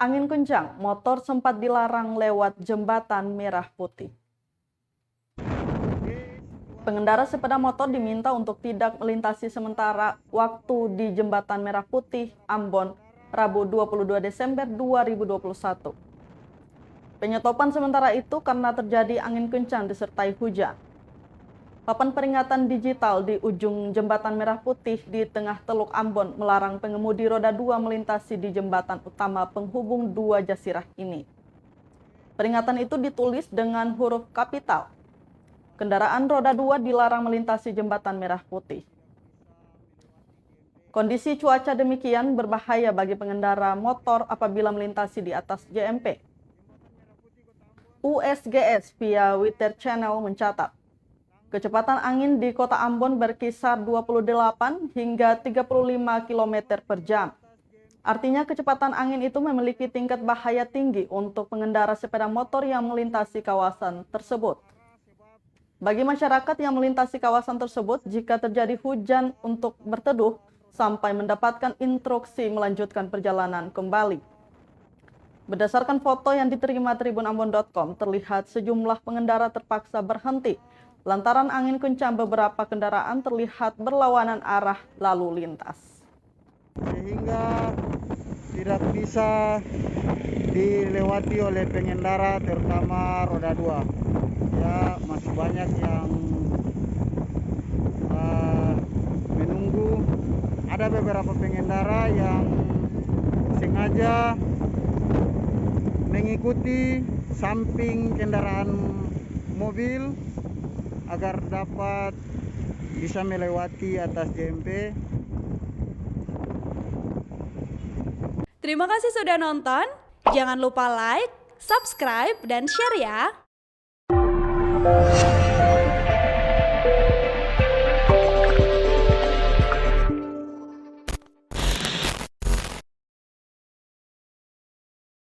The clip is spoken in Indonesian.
Angin kencang, motor sempat dilarang lewat jembatan merah putih. Pengendara sepeda motor diminta untuk tidak melintasi sementara waktu di jembatan merah putih, Ambon, Rabu 22 Desember 2021. Penyetopan sementara itu karena terjadi angin kencang disertai hujan. Papan peringatan digital di ujung jembatan merah putih di tengah Teluk Ambon melarang pengemudi roda 2 melintasi di jembatan utama penghubung dua jasirah ini. Peringatan itu ditulis dengan huruf kapital. Kendaraan roda 2 dilarang melintasi jembatan merah putih. Kondisi cuaca demikian berbahaya bagi pengendara motor apabila melintasi di atas JMP. USGS via Twitter Channel mencatat, kecepatan angin di kota Ambon berkisar 28 hingga 35 km per jam. Artinya kecepatan angin itu memiliki tingkat bahaya tinggi untuk pengendara sepeda motor yang melintasi kawasan tersebut. Bagi masyarakat yang melintasi kawasan tersebut, jika terjadi hujan untuk berteduh sampai mendapatkan instruksi melanjutkan perjalanan kembali. Berdasarkan foto yang diterima tribunambon.com, terlihat sejumlah pengendara terpaksa berhenti lantaran angin kencang. Beberapa kendaraan terlihat berlawanan arah lalu lintas. Sehingga tidak bisa dilewati oleh pengendara terutama roda 2. Ya, masih banyak yang menunggu. Ada beberapa pengendara yang sengaja mengikuti samping kendaraan mobil agar dapat bisa melewati atas JMP. Terima kasih sudah nonton. Jangan lupa like, subscribe, dan share ya.